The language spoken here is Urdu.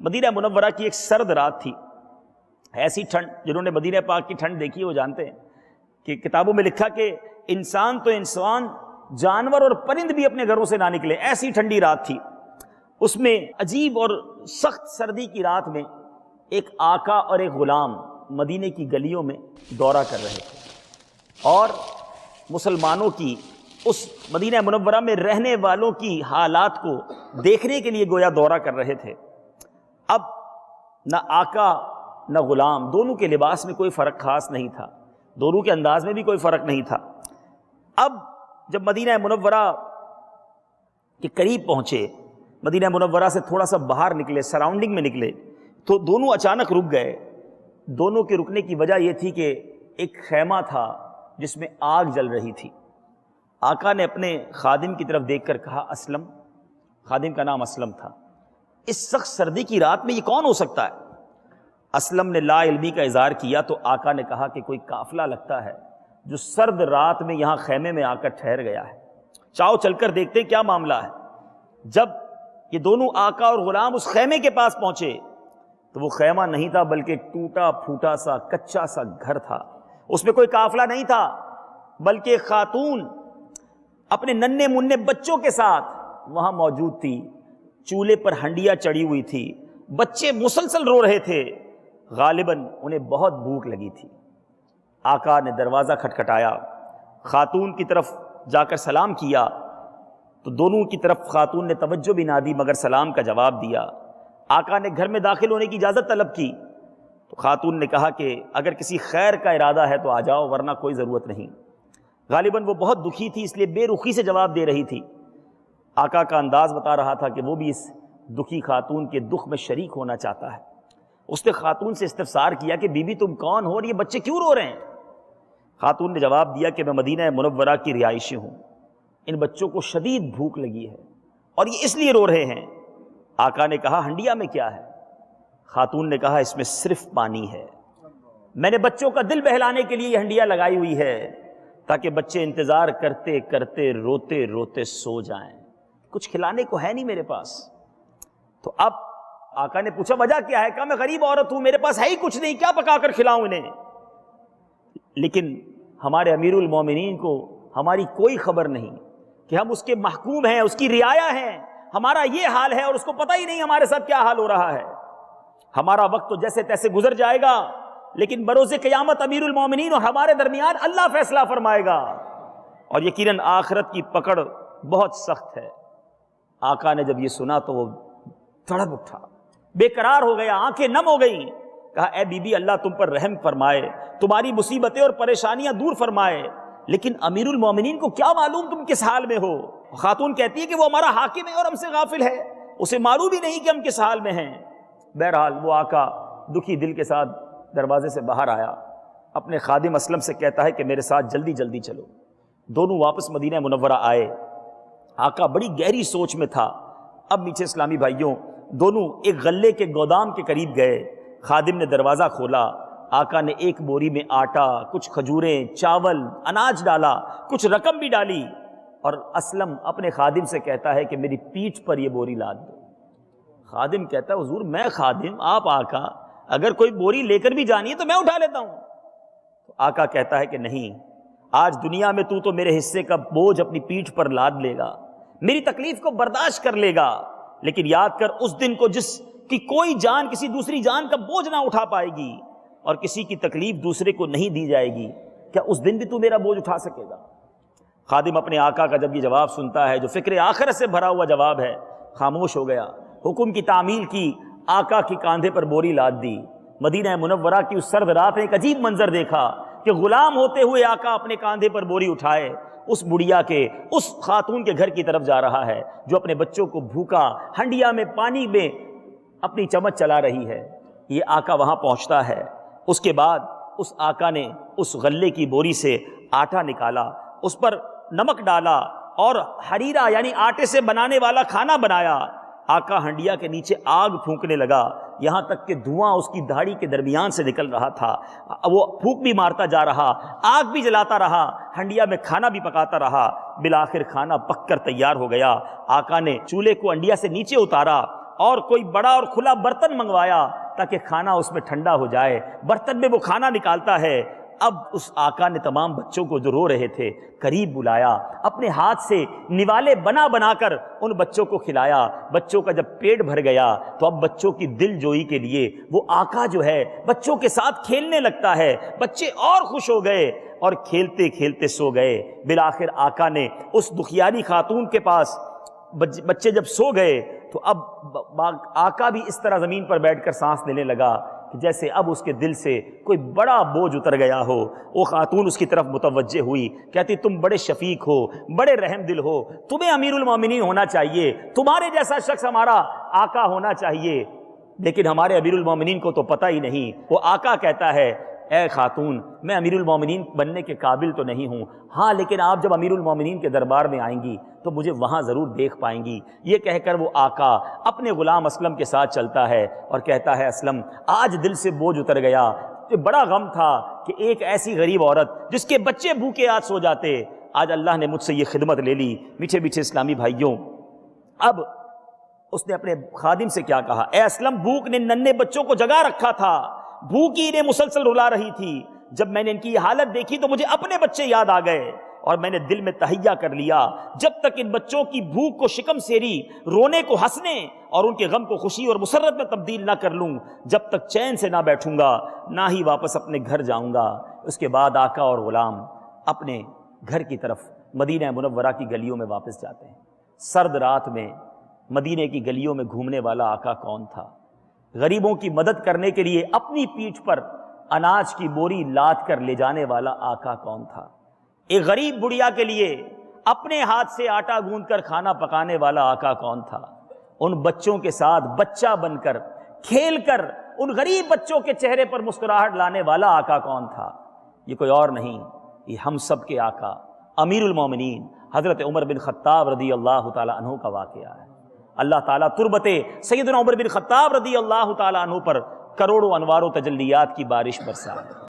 مدینہ منورہ کی ایک سرد رات تھی، ایسی ٹھنڈ، جنہوں نے مدینہ پاک کی ٹھنڈ دیکھی وہ جانتے ہیں کہ کتابوں میں لکھا کہ انسان تو انسان، جانور اور پرند بھی اپنے گھروں سے نہ نکلے، ایسی ٹھنڈی رات تھی۔ اس میں عجیب اور سخت سردی کی رات میں ایک آقا اور ایک غلام مدینے کی گلیوں میں دورہ کر رہے تھے اور مسلمانوں کی اس مدینہ منورہ میں رہنے والوں کی حالات کو دیکھنے کے لیے گویا دورہ کر رہے تھے۔ اب نہ آقا نہ غلام، دونوں کے لباس میں کوئی فرق خاص نہیں تھا، دونوں کے انداز میں بھی کوئی فرق نہیں تھا۔ اب جب مدینہ منورہ کے قریب پہنچے، مدینہ منورہ سے تھوڑا سا باہر نکلے، سراؤنڈنگ میں نکلے، تو دونوں اچانک رک گئے۔ دونوں کے رکنے کی وجہ یہ تھی کہ ایک خیمہ تھا جس میں آگ جل رہی تھی۔ آقا نے اپنے خادم کی طرف دیکھ کر کہا اسلم، خادم کا نام اسلم تھا، اس سخت سردی کی رات میں یہ کون ہو سکتا ہے؟ اسلم نے لا علمی کا اظہار کیا تو آقا نے کہا کہ کوئی قافلہ لگتا ہے جو سرد رات میں یہاں خیمے میں آ کر ٹھہر گیا ہے، چاؤ چل کر دیکھتے ہیں کیا معاملہ ہے۔ جب یہ دونوں آقا اور غلام اس خیمے کے پاس پہنچے تو وہ خیمہ نہیں تھا بلکہ ٹوٹا پھوٹا سا کچا سا گھر تھا، اس میں کوئی قافلہ نہیں تھا بلکہ خاتون اپنے ننھے منھے بچوں کے ساتھ وہاں موجود تھی۔ چولہے پر ہنڈیاں چڑھی ہوئی تھی، بچے مسلسل رو رہے تھے، غالباً انہیں بہت بھوک لگی تھی۔ آقا نے دروازہ کھٹکھٹایا، خاتون کی طرف جا کر سلام کیا تو دونوں کی طرف خاتون نے توجہ بھی نہ دی مگر سلام کا جواب دیا۔ آقا نے گھر میں داخل ہونے کی اجازت طلب کی تو خاتون نے کہا کہ اگر کسی خیر کا ارادہ ہے تو آ جاؤ ورنہ کوئی ضرورت نہیں۔ غالباً وہ بہت دکھی تھی اس لیے بے رخی سے جواب دے رہی تھی۔ آقا کا انداز بتا رہا تھا کہ وہ بھی اس دکھی خاتون کے دکھ میں شریک ہونا چاہتا ہے۔ اس نے خاتون سے استفسار کیا کہ بی بی تم کون ہو اور یہ بچے کیوں رو رہے ہیں؟ خاتون نے جواب دیا کہ میں مدینہ منورہ کی رہائشی ہوں، ان بچوں کو شدید بھوک لگی ہے اور یہ اس لیے رو رہے ہیں۔ آقا نے کہا ہنڈیا میں کیا ہے؟ خاتون نے کہا اس میں صرف پانی ہے، میں نے بچوں کا دل بہلانے کے لیے یہ ہنڈیا لگائی ہوئی ہے تاکہ بچے انتظار کرتے کرتے روتے روتے سو جائیں، کچھ کھلانے کو ہے نہیں میرے پاس۔ تو اب آقا نے پوچھا وجہ کیا ہے؟ کہا میں غریب عورت ہوں، میرے پاس ہے ہی کچھ نہیں، کیا پکا کر کھلاؤں انہیں؟ لیکن ہمارے امیر المومنین کو ہماری کوئی خبر نہیں کہ ہم اس کے محکوم ہیں، اس کی رعایا ہیں، ہمارا یہ حال ہے اور اس کو پتہ ہی نہیں ہمارے ساتھ کیا حال ہو رہا ہے۔ ہمارا وقت تو جیسے تیسے گزر جائے گا لیکن بروز قیامت امیر المومنین اور ہمارے درمیان اللہ فیصلہ فرمائے گا اور یقیناً آخرت کی پکڑ بہت سخت ہے۔ آقا نے جب یہ سنا تو وہ تڑپ اٹھا، بے قرار ہو گیا، آنکھیں نم ہو گئیں۔ کہا اے بی بی اللہ تم پر رحم فرمائے، تمہاری مصیبتیں اور پریشانیاں دور فرمائے، لیکن امیر المومنین کو کیا معلوم تم کس حال میں ہو؟ خاتون کہتی ہے کہ وہ ہمارا حاکم ہے اور ہم سے غافل ہے، اسے معلوم ہی نہیں کہ ہم کس حال میں ہیں۔ بہرحال وہ آقا دکھی دل کے ساتھ دروازے سے باہر آیا، اپنے خادم اسلم سے کہتا ہے کہ میرے ساتھ جلدی جلدی چلو۔ دونوں واپس مدینہ منورہ آئے۔ آقا بڑی گہری سوچ میں تھا۔ اب میٹھے اسلامی بھائیوں، دونوں ایک غلے کے گودام کے قریب گئے، خادم نے دروازہ کھولا، آقا نے ایک بوری میں آٹا، کچھ کھجوریں، چاول، اناج ڈالا، کچھ رقم بھی ڈالی اور اسلم اپنے خادم سے کہتا ہے کہ میری پیٹھ پر یہ بوری لاد دو۔ خادم کہتا ہے حضور میں خادم، آپ آقا، اگر کوئی بوری لے کر بھی جانی ہے تو میں اٹھا لیتا ہوں۔ تو آقا کہتا ہے کہ نہیں، آج دنیا میں تو میرے حصے کا بوجھ اپنی پیٹھ پر لاد لے گا، میری تکلیف کو برداشت کر لے گا، لیکن یاد کر اس دن کو جس کی کوئی جان کسی دوسری جان کا بوجھ نہ اٹھا پائے گی اور کسی کی تکلیف دوسرے کو نہیں دی جائے گی، کیا اس دن بھی تو میرا بوجھ اٹھا سکے گا؟ خادم اپنے آقا کا جب یہ جواب سنتا ہے جو فکر آخرت سے بھرا ہوا جواب ہے، خاموش ہو گیا۔ حکم کی تعمیل کی، آقا کے کاندھے پر بوری لاد دی۔ مدینہ منورہ کی اس سرد رات میں ایک عجیب منظر دیکھا کہ غلام ہوتے ہوئے آقا اپنے کاندھے پر بوری اٹھائے اس بڑھیا کے، اس خاتون کے گھر کی طرف جا رہا ہے جو اپنے بچوں کو بھوکا ہنڈیا میں پانی میں اپنی چمچ چلا رہی ہے۔ یہ آقا وہاں پہنچتا ہے، اس کے بعد اس آقا نے اس غلے کی بوری سے آٹا نکالا، اس پر نمک ڈالا اور حریرہ یعنی آٹے سے بنانے والا کھانا بنایا۔ آقا ہنڈیا کے نیچے آگ پھونکنے لگا، یہاں تک کہ دھواں اس کی داڑھی کے درمیان سے نکل رہا تھا۔ وہ پھونک بھی مارتا جا رہا، آگ بھی جلاتا رہا، ہنڈیا میں کھانا بھی پکاتا رہا۔ بالآخر کھانا پک کر تیار ہو گیا۔ آقا نے چولہے کو ہنڈیا سے نیچے اتارا اور کوئی بڑا اور کھلا برتن منگوایا تاکہ کھانا اس میں ٹھنڈا ہو جائے، برتن میں وہ کھانا نکالتا ہے۔ اب اس آقا نے تمام بچوں کو جو رو رہے تھے قریب بلایا، اپنے ہاتھ سے نوالے بنا بنا کر ان بچوں کو کھلایا۔ بچوں کا جب پیٹ بھر گیا تو اب بچوں کی دل جوئی کے لیے وہ آقا جو ہے بچوں کے ساتھ کھیلنے لگتا ہے۔ بچے اور خوش ہو گئے اور کھیلتے کھیلتے سو گئے۔ بالآخر آقا نے اس دکھیاری خاتون کے پاس، بچے جب سو گئے تو اب آقا بھی اس طرح زمین پر بیٹھ کر سانس لینے لگا کہ جیسے اب اس کے دل سے کوئی بڑا بوجھ اتر گیا ہو۔ وہ خاتون اس کی طرف متوجہ ہوئی، کہتی تم بڑے شفیق ہو، بڑے رحم دل ہو، تمہیں امیر المومنین ہونا چاہیے، تمہارے جیسا شخص ہمارا آقا ہونا چاہیے، لیکن ہمارے امیر المومنین کو تو پتہ ہی نہیں۔ وہ آقا کہتا ہے اے خاتون، میں امیر المومنین بننے کے قابل تو نہیں ہوں، ہاں لیکن آپ جب امیر المومنین کے دربار میں آئیں گی تو مجھے وہاں ضرور دیکھ پائیں گی۔ یہ کہہ کر وہ آقا اپنے غلام اسلم کے ساتھ چلتا ہے اور کہتا ہے اسلم آج دل سے بوجھ اتر گیا، تو بڑا غم تھا کہ ایک ایسی غریب عورت جس کے بچے بھوکے آج سو جاتے، آج اللہ نے مجھ سے یہ خدمت لے لی۔ میٹھے میٹھے اسلامی بھائیوں، اب اس نے اپنے خادم سے کیا کہا، اے اسلم بھوک نے ننھے بچوں کو جگا رکھا تھا، بھوک ہی انہیں مسلسل رلا رہی تھی، جب میں نے ان کی یہ حالت دیکھی تو مجھے اپنے بچے یاد آ گئے اور میں نے دل میں تہیہ کر لیا جب تک ان بچوں کی بھوک کو شکم سیری، رونے کو ہنسنے اور ان کے غم کو خوشی اور مسرت میں تبدیل نہ کر لوں، جب تک چین سے نہ بیٹھوں گا نہ ہی واپس اپنے گھر جاؤں گا۔ اس کے بعد آقا اور غلام اپنے گھر کی طرف مدینہ منورہ کی گلیوں میں واپس جاتے ہیں۔ سرد رات میں مدینہ کی گلیوں میں گھومنے والا آقا کون تھا؟ غریبوں کی مدد کرنے کے لیے اپنی پیٹھ پر اناج کی بوری لاد کر لے جانے والا آقا کون تھا؟ ایک غریب بڑھیا کے لیے اپنے ہاتھ سے آٹا گوندھ کر کھانا پکانے والا آقا کون تھا؟ ان بچوں کے ساتھ بچہ بن کر کھیل کر ان غریب بچوں کے چہرے پر مسکراہٹ لانے والا آقا کون تھا؟ یہ کوئی اور نہیں، یہ ہم سب کے آقا امیر المومنین حضرت عمر بن خطاب رضی اللہ تعالی عنہ کا واقعہ ہے۔ اللہ تعالیٰ تربت سیدنا عمر بن خطاب رضی اللہ تعالی عنہ پر کروڑوں انوار و تجلیات کی بارش برسائے۔